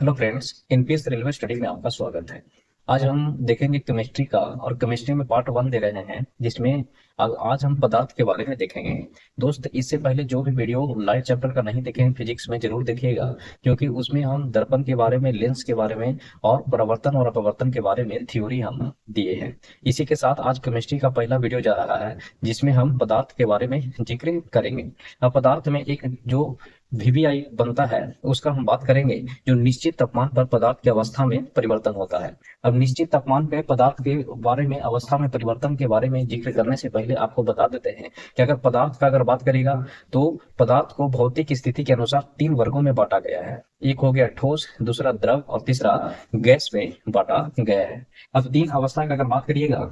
Hello friends, NPS railway study में आपका स्वागत है। आज हम देखेंगे केमिस्ट्री का, और केमिस्ट्री में पार्ट 1 दे रहे हैं, जिसमें आज हम पदार्थ के बारे में देखेंगे। दोस्त, इससे पहले जो भी वीडियो लाइव चैप्टर का नहीं देखेंगे फिजिक्स में, जरूर देखिएगा, क्योंकि उसमें हम दर्पण के बारे में, लेंस के बारे में और परावर्तन और अपवर्तन के बारे में थ्योरी हम दिए हैं। इसी के साथ आज केमिस्ट्री का पहला वीडियो जा रहा है, जिसमें हम पदार्थ के बारे में जिक्र करेंगे। अब पदार्थ में एक जो वीवीआई बनता है उसका हम बात करेंगे, जो निश्चित तापमान पर पदार्थ की अवस्था में परिवर्तन होता है। अब निश्चित तापमान पे पदार्थ के बारे में, अवस्था में परिवर्तन के बारे में जिक्र करने से पहले आपको बता देते हैं कि अगर पदार्थ का अगर बात करेगा तो पदार्थ को भौतिक स्थिति के अनुसार 3 वर्गों में बांटा गया है। एक हो गया ठोस, दूसरा द्रव और तीसरा गैस में बांटा गया है। अब 3 अवस्था की अगर बात करिएगा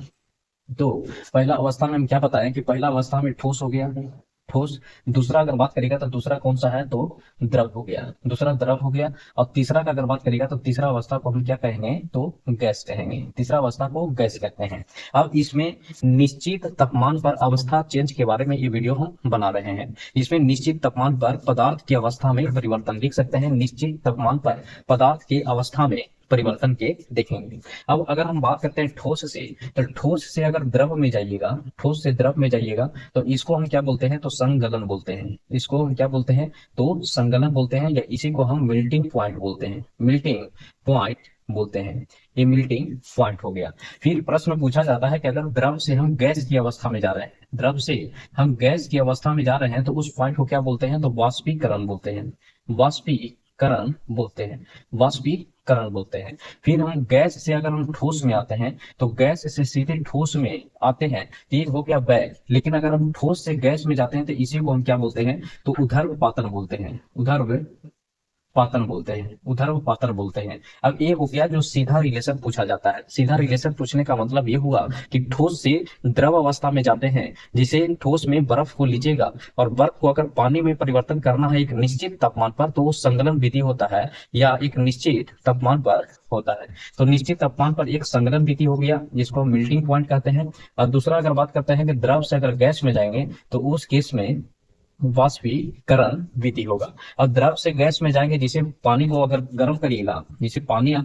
तो पहला अवस्था में हम क्या बताएं कि पहला अवस्था में ठोस हो गया, ठोस। दूसरा अगर बात करेगा तो दूसरा कौन सा है, तो द्रव हो गया, दूसरा द्रव हो गया। और तीसरा का अगर बात करेगा तो तीसरा अवस्था को हम क्या कहेंगे, तो गैस कहेंगे। तीसरा अवस्था को गैस कहते हैं। अब इसमें निश्चित तापमान पर अवस्था चेंज के बारे में ये वीडियो हम बना रहे हैं। इसमें निश्चित तापमान पर पदार्थ की अवस्था में परिवर्तन लिख सकते हैं, निश्चित तापमान पर पदार्थ की अवस्था में परिवर्तन के देखेंगे। अब अगर हम बात करते हैं ठोस से, तो ठोस से अगर द्रव में जाइएगा, ठोस से द्रव में जाइएगा तो इसको हम क्या बोलते हैं, तो संगलन बोलते हैं। इसको हम क्या बोलते हैं, तो संगलन बोलते हैं, या इसी को हम मेल्टिंग पॉइंट बोलते हैं। मेल्टिंग पॉइंट बोलते हैं, ये मेल्टिंग पॉइंट हो गया। फिर प्रश्न पूछा जाता है कि अगर द्रव से हम गैस की अवस्था में जा रहे हैं, द्रव से हम गैस की अवस्था में जा रहे हैं तो उस पॉइंट को क्या बोलते हैं, तो वाष्पीकरण बोलते हैं। वाष्पीकरण बोलते हैं, वाष्पीकरण बोलते हैं। फिर हम गैस से अगर हम ठोस में आते हैं तो गैस से सीधे ठोस में आते हैं, ये हो गया बैग। लेकिन अगर हम ठोस से गैस में जाते हैं तो इसी को हम क्या बोलते हैं, तो ऊर्ध्वपातन बोलते हैं। ऊर्ध्वपातन बोलते हैं, ऊर्ध्वपातन बोलते हैं। अब ये हो गया जो सीधा रिलेशन पूछा जाता है। सीधा रिलेशन पूछने का मतलब ये हुआ कि ठोस से द्रव अवस्था में जाते हैं, जिसे ठोस में बर्फ को लीजिएगा और बर्फ को अगर पानी में परिवर्तन करना है एक निश्चित तापमान पर, तो वो संगलन विधि होता है, या एक निश्चित तापमान पर होता है। तो निश्चित तापमान पर एक संगलन विधि हो गया, जिसको हम मेल्टिंग पॉइंट कहते हैं। और दूसरा अगर बात करते हैं कि द्रव से अगर गैस में जाएंगे तो उस केस में वाष्पीकरण विधि होगा। और द्रव से गैस में जाएंगे, जिसे पानी को अगर गर्म करिएगा, जिसे पानी है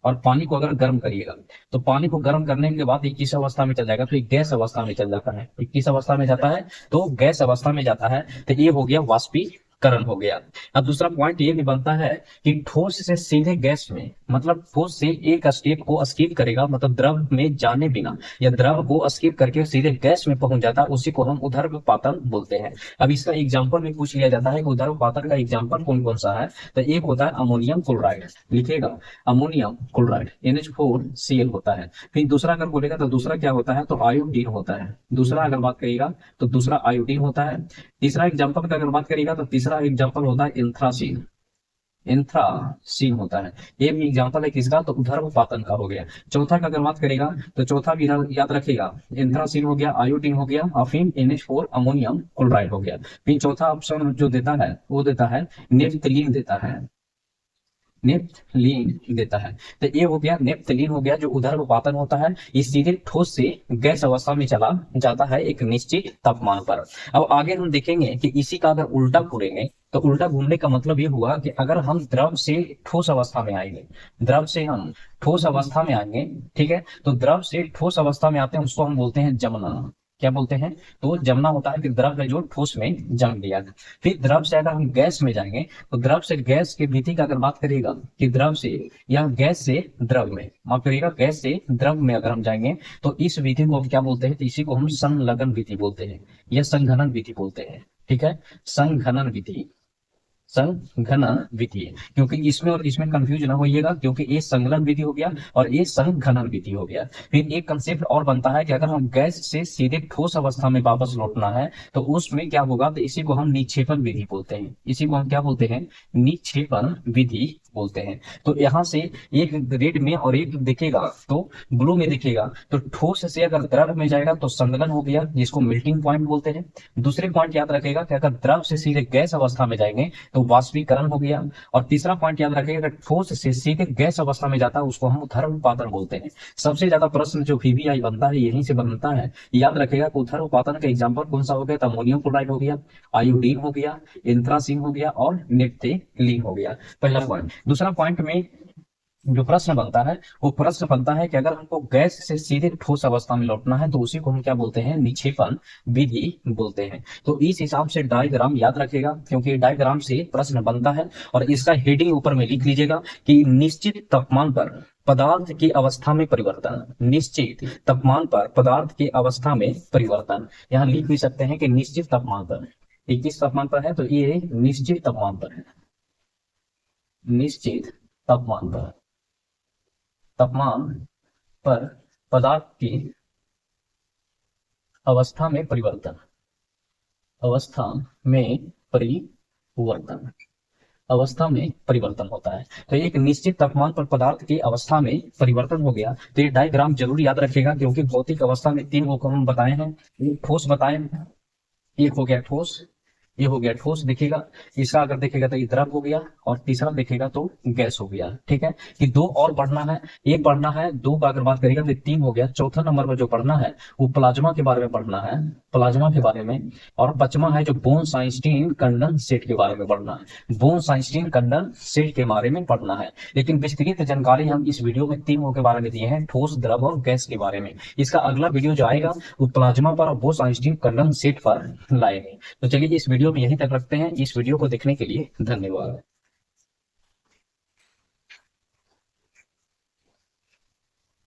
और पानी को अगर गर्म करिएगा तो पानी को गर्म करने के बाद 21 अवस्था में चल जाएगा, तो एक गैस अवस्था में चल जाता है। 21 अवस्था में जाता है तो गैस अवस्था में जाता है, तो ये हो गया वाष्पीकरण हो गया। अब दूसरा पॉइंट ये भी बनता है कि ठोस से सीधे गैस में, मतलब ठोस से एक स्टेप को स्किप करेगा, मतलब द्रव में जाने बिना, या द्रव को स्किप करके सीधे गैस में पहुंच जाता है, उसी को हम ऊर्ध्वपातन बोलते हैं। अब इसका एग्जांपल भी पूछ लिया जाता है कि ऊर्ध्वपातन का एग्जांपल कौन कौन सा है, तो एक होता है अमोनियम क्लोराइड, लिखिएगा अमोनियम क्लोराइड, NH4Cl होता है। फिर दूसरा अगर बोलेगा तो दूसरा क्या होता है, तो आयोडीन होता है। दूसरा अगर बात करिएगा तो दूसरा आयोडीन होता है। तीसरा एग्जांपल का अगर बात करिएगा तो तीसरा एग्जांपल होता है एंथ्रासीन, एंथ्रासीन होता है। ये भी एग्जांपल है किसका, तो ऊर्ध्वपातन का हो गया। चौथा का अगर बात करेगा तो चौथा भी याद रखिएगा, एंथ्रासीन हो गया, आयोडीन हो गया, और फिर NH4 अमोनियम क्लोराइड हो गया। फिर चौथा ऑप्शन जो देता है वो देता है नेफ्थलीन देता है, नेफ्थलीन देता है। तो ये हो गया नेफ्थलीन हो गया, जो ऊर्ध्वपातन होता है, ये सीधे ठोस से गैस अवस्था में चला जाता है एक निश्चित तापमान पर। अब आगे हम देखेंगे कि इसी का अगर उल्टा घूमेंगे तो उल्टा घूमने का मतलब ये हुआ कि अगर हम द्रव से ठोस अवस्था में आएंगे, द्रव से हम ठोस अवस्था में आएंगे, ठीक है, तो द्रव से ठोस अवस्था में आते हैं, उसको हम बोलते हैं जमना। क्या बोलते हैं, तो जमना होता है कि द्रव है जो ठोस में जम गया है। फिर द्रव से अगर हम गैस में जाएंगे तो द्रव से गैस की विधि का अगर बात करिएगा कि द्रव से या गैस से द्रव में, माफ करिएगा, गैस से द्रव में अगर हम जाएंगे तो इस विधि को हम क्या बोलते हैं, तो इसी को हम संलग्न विधि बोलते हैं, या संघनन विधि बोलते हैं। ठीक है, संघनन विधि, संघनन विधि, क्योंकि इसमें और इसमें कंफ्यूज ना होइएगा, क्योंकि ये संगलन विधि हो गया और ये संघनन विधि हो गया। फिर एक कंसेप्ट और बनता है कि अगर हम गैस से सीधे ठोस अवस्था में वापस लौटना है तो उसमें क्या होगा, तो इसी को हम निक्षेपण विधि बोलते हैं। इसी को हम क्या बोलते हैं, निक्षेपण विधि बोलते हैं। तो यहाँ से एक रेड में और एक दिखेगा तो ब्लू में दिखेगा, तो ठोस से अगर द्रव में जाएगा तो संगलन हो गया, जिसको मेल्टिंग पॉइंट बोलते हैं। दूसरे पॉइंट याद रखेगा कि अगर द्रव से सीधे गैस अवस्था में जाएंगे तो तो वाष्पीकरण हो गया। और तीसरा पॉइंट याद रखिएगा, ठोस से सीधे गैस अवस्था में जाता है उसको हम ऊर्ध्वाधर बोलते हैं। सबसे ज्यादा प्रश्न जो वीवीआई बनता है यहीं से बनता है। याद रखिएगा ऊर्ध्वाधर का एग्जाम्पल कौन सा हो गया, तो अमोनियम क्लोराइड हो गया, आयोडीन हो गया, एंथ्रासीन हो गया और नेप्थेलीन हो गया। पहला पॉइंट। दूसरा पॉइंट में जो प्रश्न बनता है वो प्रश्न बनता है कि अगर हमको गैस से सीधे ठोस अवस्था में लौटना है तो उसी को हम क्या बोलते हैं, निक्षेपण विधि बोलते हैं। तो इस हिसाब से डायग्राम याद रखेगा, क्योंकि डायग्राम से प्रश्न बनता है। और इसका हेडिंग ऊपर में लिख लीजिएगा कि निश्चित तापमान पर पदार्थ की अवस्था में परिवर्तन, निश्चित तापमान पर पदार्थ की अवस्था में परिवर्तन। यहाँ लिख भी सकते हैं कि निश्चित तापमान पर, ये किस तापमान पर है, तो ये निश्चित तापमान पर है, निश्चित तापमान पर पदार्थ की अवस्था में परिवर्तन, अवस्था में परिवर्तन होता है। तो एक निश्चित तापमान पर पदार्थ की अवस्था में परिवर्तन हो गया। तो ये डायग्राम जरूर याद रखेगा, क्योंकि भौतिक अवस्था में तीन को हम बताए हैं, ठोस बताए, एक हो गया ठोस, ये हो गया ठोस दिखेगा, इसका अगर देखेगा तो ये द्रव हो गया, और तीसरा देखेगा तो गैस हो गया। ठीक है, कि दो और बढ़ना है, एक बढ़ना है, दो का अगर बात करेगा तो तीन हो गया। चौथा नंबर पर जो पढ़ना है वो प्लाज्मा के बारे में पढ़ना है, प्लाज्मा के बारे में। और पांचवा है जो बोन-आइंस्टीन कंडेंसेट के बारे में पढ़ना है, बोन-आइंस्टीन कंडेंसेट के बारे में पढ़ना है। लेकिन विस्तृत जानकारी हम इस वीडियो में तीनों के बारे में दिए हैं, ठोस, द्रव और गैस के बारे में। इसका अगला वीडियो जो आएगा वो प्लाज्मा पर और बोन-आइंस्टीन कंडेंसेट पर लाएंगे। तो चलिए इस वीडियो में यहीं तक रखते हैं। इस वीडियो को देखने के लिए धन्यवाद।